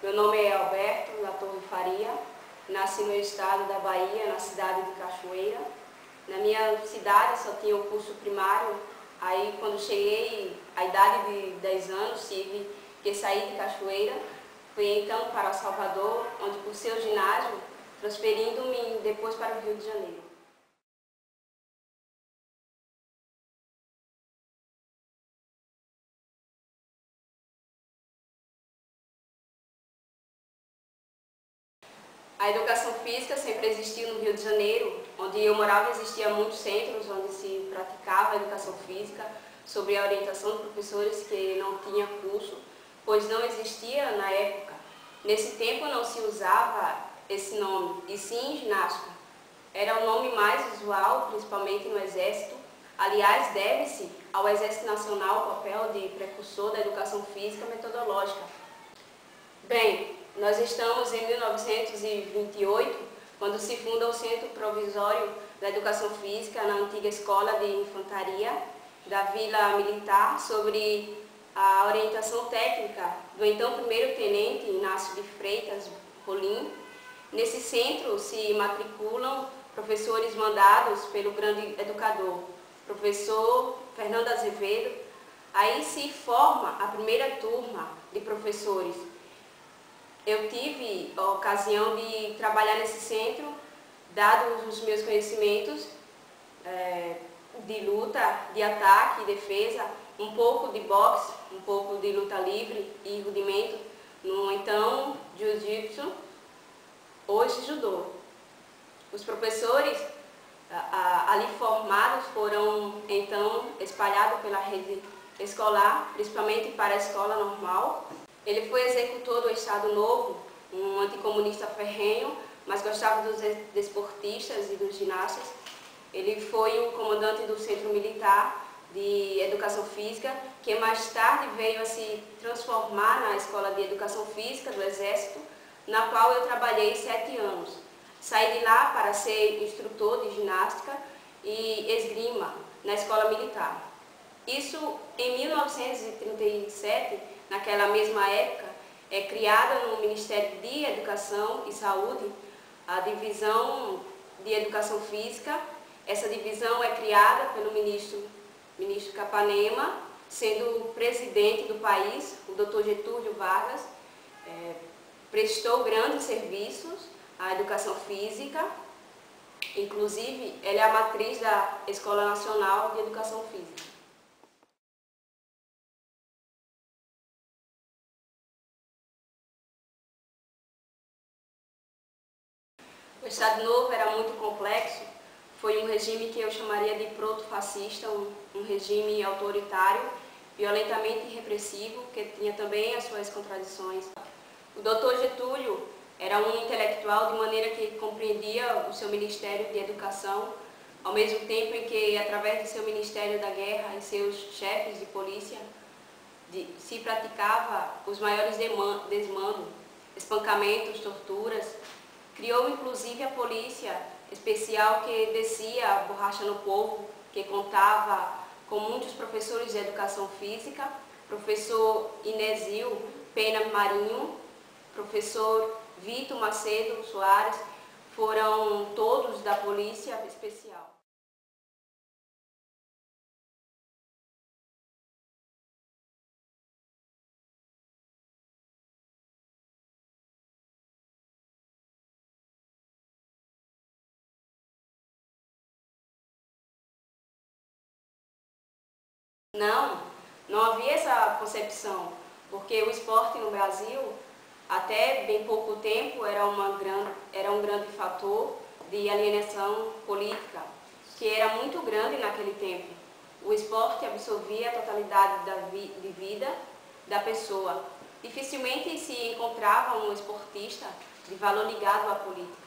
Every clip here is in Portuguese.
Meu nome é Alberto da Torre Faria, nasci no estado da Bahia, na cidade de Cachoeira. Na minha cidade só tinha o curso primário, aí quando cheguei à idade de 10 anos, tive que sair de Cachoeira, fui então para Salvador, onde cursei o ginásio, transferindo-me depois para o Rio de Janeiro. A educação física sempre existiu no Rio de Janeiro, onde eu morava existiam muitos centros onde se praticava a educação física, sob a orientação de professores que não tinham curso, pois não existia na época. Nesse tempo não se usava esse nome, e sim ginástica. Era o nome mais usual, principalmente no Exército. Aliás, deve-se ao Exército Nacional o papel de precursor da educação física metodológica. Bem, nós estamos em 1928, quando se funda o Centro Provisório da Educação Física na antiga Escola de Infantaria da Vila Militar, sobre a orientação técnica do então primeiro-tenente Inácio de Freitas Rolim. Nesse centro se matriculam professores mandados pelo grande educador, professor Fernando Azevedo. Aí se forma a primeira turma de professores. Eu tive a ocasião de trabalhar nesse centro, dados os meus conhecimentos de luta, de ataque, defesa, um pouco de boxe, um pouco de luta livre e rudimento, no então jiu-jitsu, hoje judô. Os professores ali formados foram então espalhados pela rede escolar, principalmente para a escola normal. Ele foi executor do Estado Novo, um anticomunista ferrenho, mas gostava dos desportistas e dos ginastas. Ele foi o comandante do Centro Militar de Educação Física, que mais tarde veio a se transformar na Escola de Educação Física do Exército, na qual eu trabalhei 7 anos. Saí de lá para ser instrutor de ginástica e esgrima na Escola Militar. Isso em 1937, naquela mesma época, é criada no Ministério de Educação e Saúde a Divisão de Educação Física. Essa divisão é criada pelo ministro Capanema, sendo o presidente do país, o Dr. Getúlio Vargas, prestou grandes serviços à educação física. Inclusive, ela é a matriz da Escola Nacional de Educação Física. O Estado Novo era muito complexo, foi um regime que eu chamaria de proto-fascista, um regime autoritário, violentamente repressivo, que tinha também as suas contradições. O Dr. Getúlio era um intelectual de maneira que compreendia o seu Ministério de Educação, ao mesmo tempo em que, através do seu Ministério da Guerra e seus chefes de polícia, se praticava os maiores desmandos, espancamentos, torturas. Criou inclusive a polícia especial que descia a borracha no povo, que contava com muitos professores de educação física, professor Inesio Pena Marinho, professor Vitor Macedo Soares, foram todos da polícia especial. Não havia essa concepção, porque o esporte no Brasil, até bem pouco tempo, era um grande fator de alienação política, que era muito grande naquele tempo. O esporte absorvia a totalidade de vida da pessoa. Dificilmente se encontrava um esportista de valor ligado à política.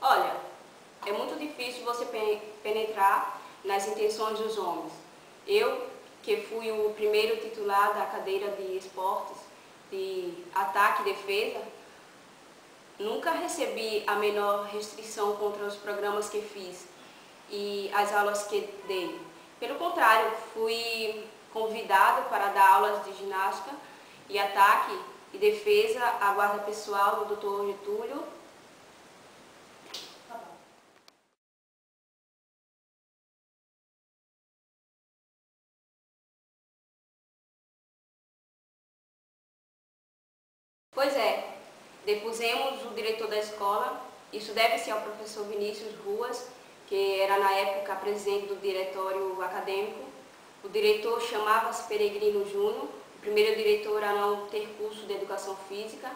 Olha, é muito difícil você penetrar nas intenções dos homens. Eu, que fui o primeiro titular da cadeira de esportes, de ataque e defesa, nunca recebi a menor restrição contra os programas que fiz e as aulas que dei. Pelo contrário, fui convidado para dar aulas de ginástica e ataque e defesa à guarda pessoal do Dr. Getúlio. Pois é, depusemos o diretor da escola, isso deve-se ao professor Vinícius Ruas, que era na época presidente do diretório acadêmico. O diretor chamava-se Peregrino Júnior, o primeiro diretor a não ter curso de educação física.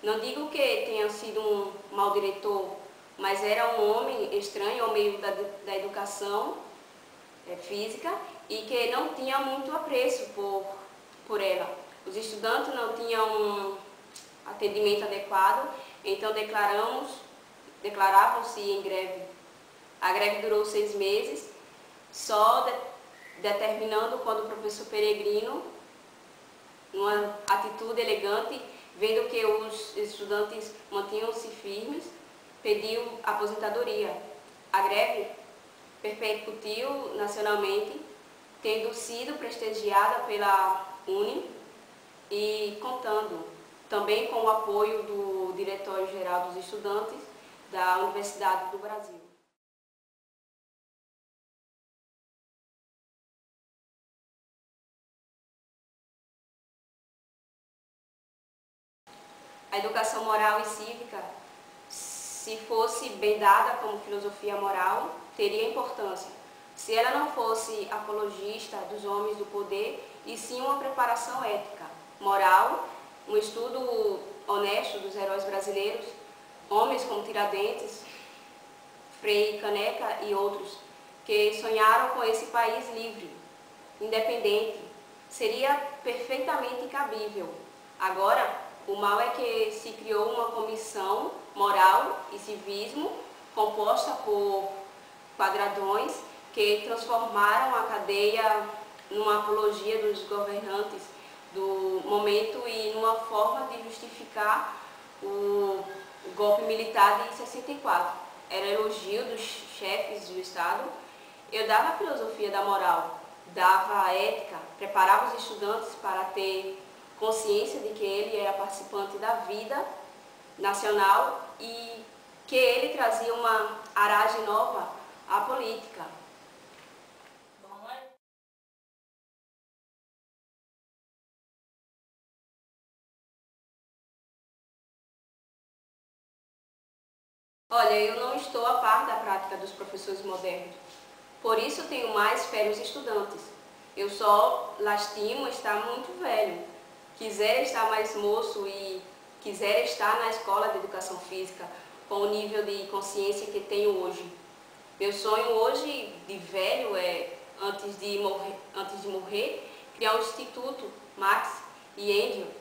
Não digo que tenha sido um mau diretor, mas era um homem estranho ao meio da educação física e que não tinha muito apreço por ela. Os estudantes não tinham atendimento adequado, então declaravam-se em greve. A greve durou 6 meses, só determinando quando o professor Peregrino, numa atitude elegante, vendo que os estudantes mantinham-se firmes, pediu aposentadoria. A greve repercutiu nacionalmente, tendo sido prestigiada pela UNE e contando também com o apoio do Diretório-Geral dos Estudantes da Universidade do Brasil. A educação moral e cívica, se fosse bem dada como filosofia moral, teria importância. Se ela não fosse apologista dos homens do poder, e sim uma preparação ética, moral, um estudo honesto dos heróis brasileiros, homens como Tiradentes, Frei Caneca e outros, que sonharam com esse país livre, independente, seria perfeitamente cabível. Agora, o mal é que se criou uma comissão moral e civismo composta por quadradões que transformaram a cadeia numa apologia dos governantes do momento e numa forma de justificar o golpe militar de 64. Era elogio dos chefes do Estado. Eu dava a filosofia da moral, dava a ética, preparava os estudantes para ter consciência de que ele era participante da vida nacional e que ele trazia uma aragem nova à política. Olha, eu não estou a par da prática dos professores modernos, por isso tenho mais fé nos estudantes. Eu só lastimo estar muito velho. Quiser estar mais moço e quiser estar na escola de educação física com o nível de consciência que tenho hoje. Meu sonho hoje de velho é, antes de morrer, criar um instituto, Marx e Engels.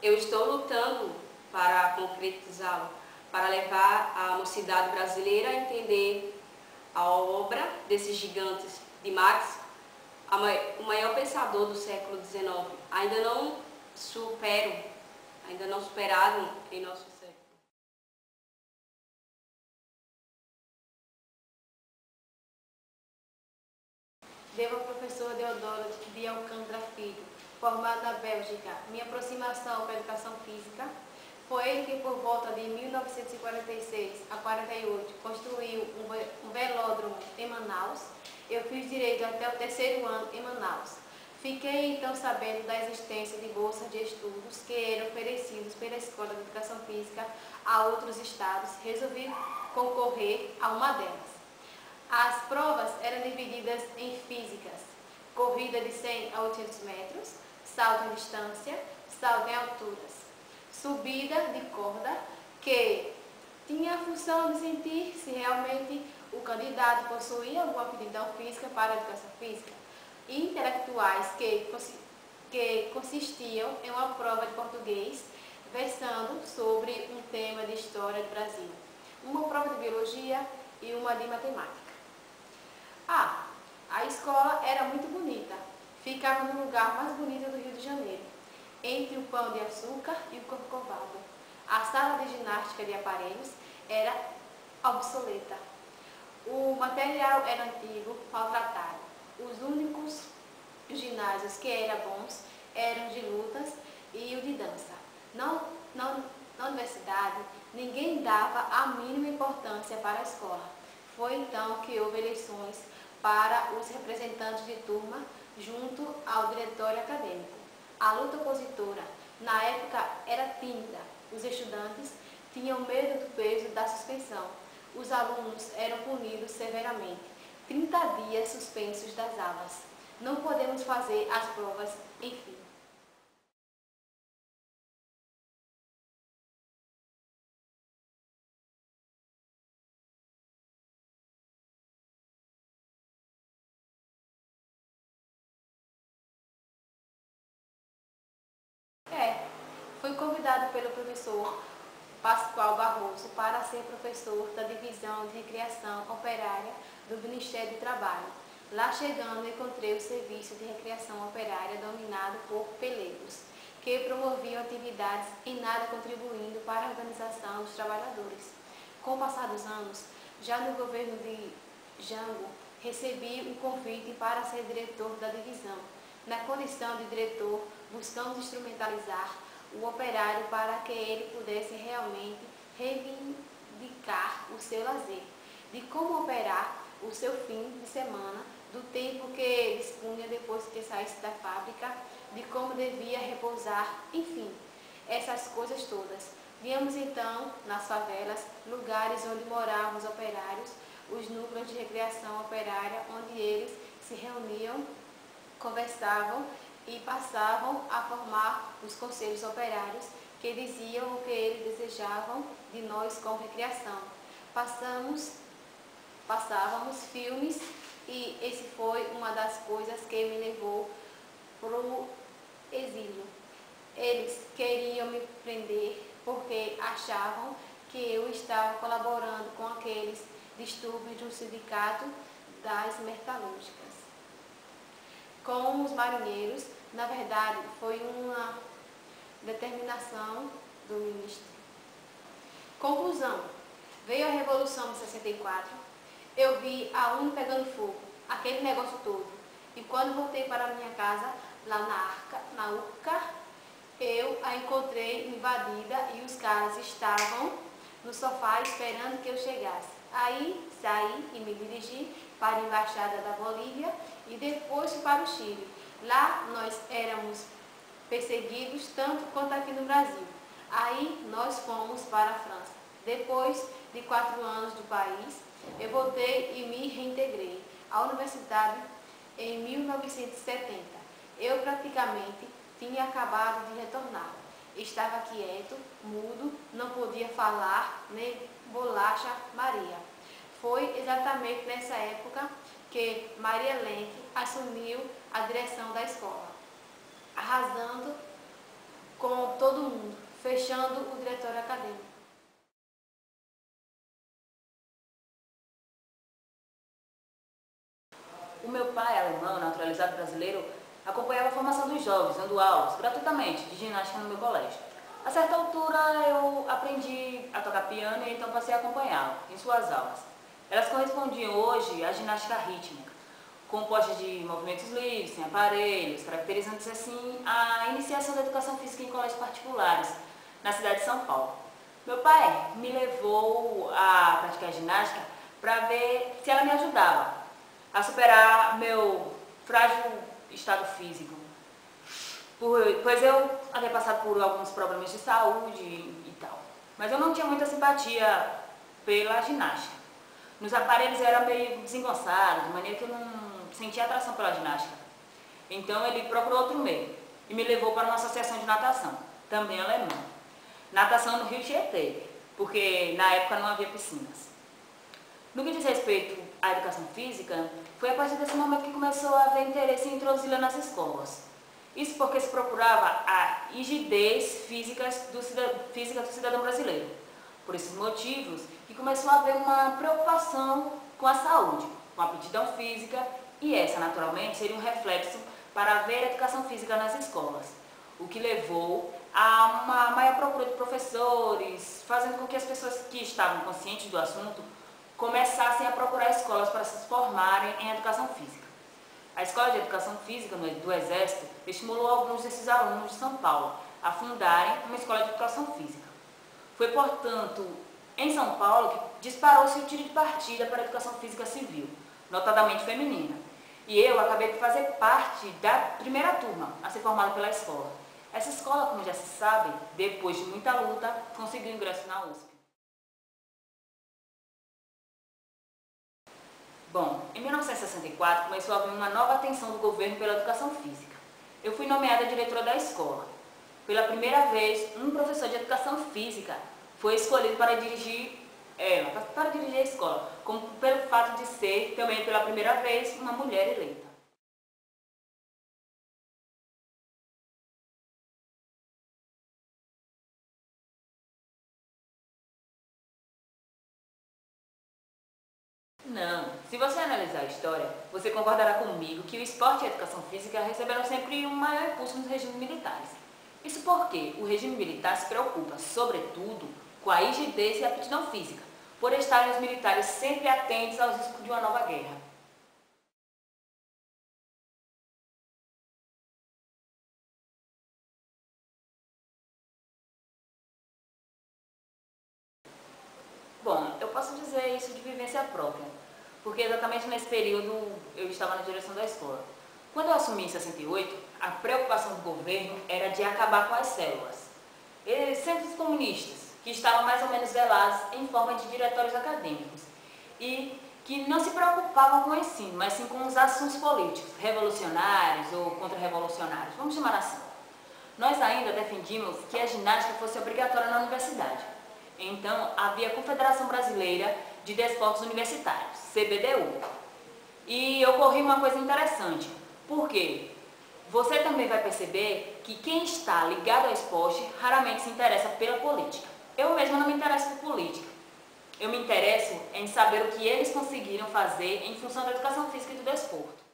Eu estou lutando para concretizá-lo, para levar a mocidade brasileira a entender a obra desses gigantes de Marx, o maior pensador do século XIX, ainda não superado em nosso século. Devo ao professor Deodoro de Alcântara Filho, formado na Bélgica, minha aproximação com a educação física. Foi ele que, por volta de 1946 a 48, construiu um velódromo em Manaus. Eu fiz direito até o 3º ano em Manaus. Fiquei então sabendo da existência de bolsas de estudos que eram oferecidos pela Escola de Educação Física a outros estados. Resolvi concorrer a uma delas. As provas eram divididas em físicas, corrida de 100 a 800 metros, salto em distância, salto em alturas, subida de corda, que tinha a função de sentir se realmente o candidato possuía alguma aptidão física para a educação física, e intelectuais que consistiam em uma prova de português versando sobre um tema de história do Brasil, uma prova de biologia e uma de matemática. A escola era muito bonita, ficava no lugar mais bonito do Rio de Janeiro, entre o Pão de Açúcar e o Corcovado. A sala de ginástica ginástica de aparelhos era obsoleta. O material era antigo, maltratado. Os únicos ginásios que eram bons eram de lutas e o de dança. Na universidade, ninguém dava a mínima importância para a escola. Foi então que houve eleições para os representantes de turma junto ao diretório acadêmico. A luta opositora, na época, era tímida. Os estudantes tinham medo do peso da suspensão. Os alunos eram punidos severamente. 30 dias suspensos das aulas. Não podemos fazer as provas, enfim. Fui convidado pelo professor Pascoal Barroso para ser professor da Divisão de Recreação Operária do Ministério do Trabalho. Lá chegando, encontrei o serviço de recreação operária dominado por pelegos, que promoviam atividades em nada contribuindo para a organização dos trabalhadores. Com o passar dos anos, já no governo de Jango, recebi um convite para ser diretor da divisão. Na condição de diretor, buscamos instrumentalizar o operário para que ele pudesse realmente reivindicar o seu lazer, de como operar o seu fim de semana, do tempo que dispunha depois que saísse da fábrica, de como devia repousar, enfim, essas coisas todas. Víamos então, nas favelas, lugares onde moravam os operários, os núcleos de recreação operária, onde eles se reuniam, conversavam e passavam a formar os conselhos operários que diziam o que eles desejavam de nós com recreação. Passávamos filmes e esse foi uma das coisas que me levou para o exílio. Eles queriam me prender porque achavam que eu estava colaborando com aqueles distúrbios do sindicato das metalúrgicas. Com os marinheiros, na verdade, foi uma determinação do ministro. Conclusão: veio a Revolução de 64, eu vi a UNE pegando fogo, aquele negócio todo. E quando voltei para a minha casa, lá na UCA, eu a encontrei invadida e os caras estavam no sofá esperando que eu chegasse. Aí saí e me dirigi para a Embaixada da Bolívia e depois para o Chile. Lá nós éramos perseguidos tanto quanto aqui no Brasil. Aí nós fomos para a França. Depois de 4 anos do país, eu voltei e me reintegrei à universidade em 1970. Eu praticamente tinha acabado de retornar. Estava quieto, mudo, não podia falar, nem bolacha Maria. Foi exatamente nessa época que Maria Lenk assumiu a direção da escola, arrasando com todo mundo, fechando o diretório acadêmico. O meu pai, alemão, naturalizado brasileiro, acompanhava a formação dos jovens, dando aulas, gratuitamente, de ginástica no meu colégio. A certa altura, eu aprendi a tocar piano e então passei a acompanhá-lo em suas aulas. Elas correspondiam hoje à ginástica rítmica, composta de movimentos livres, sem aparelhos, caracterizando-se assim a iniciação da educação física em colégios particulares, na cidade de São Paulo. Meu pai me levou a praticar ginástica para ver se ela me ajudava a superar meu frágil estado físico, pois eu havia passado por alguns problemas de saúde e tal. Mas eu não tinha muita simpatia pela ginástica. Nos aparelhos eu era meio desengonçado, de maneira que eu não sentia atração pela ginástica. Então ele procurou outro meio e me levou para uma associação de natação, também alemã. Natação no Rio Tietê, porque na época não havia piscinas. No que diz respeito à educação física, foi a partir desse momento que começou a haver interesse em introduzi-la nas escolas. Isso porque se procurava a rigidez física do cidadão brasileiro. Por esses motivos, que começou a haver uma preocupação com a saúde, com a aptidão física, e essa, naturalmente, seria um reflexo para haver educação física nas escolas, o que levou há uma maior procura de professores, fazendo com que as pessoas que estavam conscientes do assunto começassem a procurar escolas para se formarem em educação física. A Escola de Educação Física do Exército estimulou alguns desses alunos de São Paulo a fundarem uma escola de educação física. Foi, portanto, em São Paulo que disparou-se o tiro de partida para a educação física civil, notadamente feminina. E eu acabei de fazer parte da primeira turma a ser formada pela escola. Essa escola, como já se sabe, depois de muita luta, conseguiu ingresso na USP. Bom, em 1964 começou a haver uma nova atenção do governo pela educação física. Eu fui nomeada diretora da escola. Pela primeira vez, um professor de educação física foi escolhido para dirigir a escola, como pelo fato de ser, também pela primeira vez, uma mulher eleita. Não, se você analisar a história, você concordará comigo que o esporte e a educação física receberam sempre um maior impulso nos regimes militares. Isso porque o regime militar se preocupa, sobretudo, com a rigidez e a aptidão física, por estarem os militares sempre atentos aos riscos de uma nova guerra. Bom, eu posso dizer isso de vivência própria, porque exatamente nesse período eu estava na direção da escola. Quando eu assumi em 68, a preocupação do governo era de acabar com as células. Centros comunistas, que estavam mais ou menos velados em forma de diretórios acadêmicos e que não se preocupavam com o ensino, mas sim com os assuntos políticos, revolucionários ou contra-revolucionários, vamos chamar assim. Nós ainda defendíamos que a ginástica fosse obrigatória na universidade. Então, havia a Confederação Brasileira de Desportos Universitários, CBDU. E ocorreu uma coisa interessante, porque você também vai perceber que quem está ligado ao esporte raramente se interessa pela política. Eu mesma não me interesso por política. Eu me interesso em saber o que eles conseguiram fazer em função da educação física e do desporto.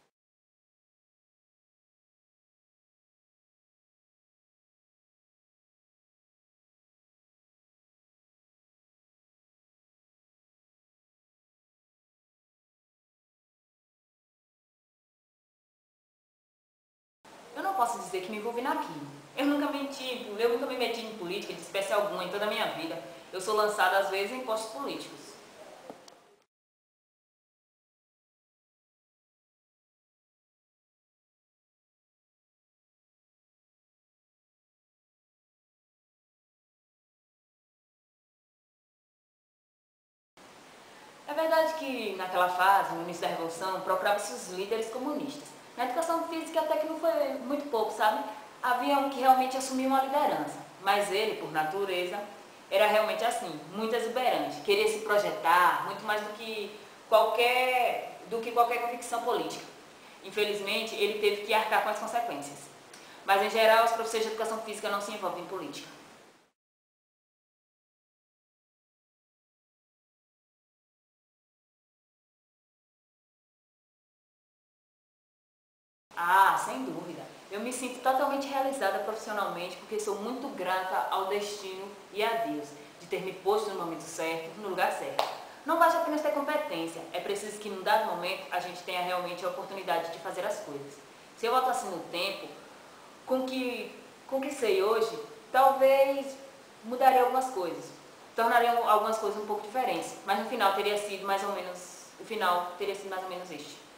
Eu não posso dizer que me envolvi naquilo. Eu nunca me meti em política de espécie alguma em toda a minha vida. Eu sou lançada às vezes em postos políticos. É verdade que naquela fase, no início da Revolução, procurava-se os líderes comunistas. Na educação física até que não foi muito pouco, sabe? Havia um que realmente assumia uma liderança, mas ele, por natureza, era realmente assim, muito exuberante. Queria se projetar muito mais do que qualquer convicção política. Infelizmente, ele teve que arcar com as consequências. Mas, em geral, os professores de educação física não se envolvem em política. Ah, sem dúvida. Eu me sinto totalmente realizada profissionalmente porque sou muito grata ao destino e a Deus de ter me posto no momento certo, no lugar certo. Não basta apenas ter competência, é preciso que num dado momento a gente tenha realmente a oportunidade de fazer as coisas. Se eu voltasse no tempo, com o que sei hoje, talvez mudaria algumas coisas, tornaria algumas coisas um pouco diferentes, mas no final teria sido mais ou menos este.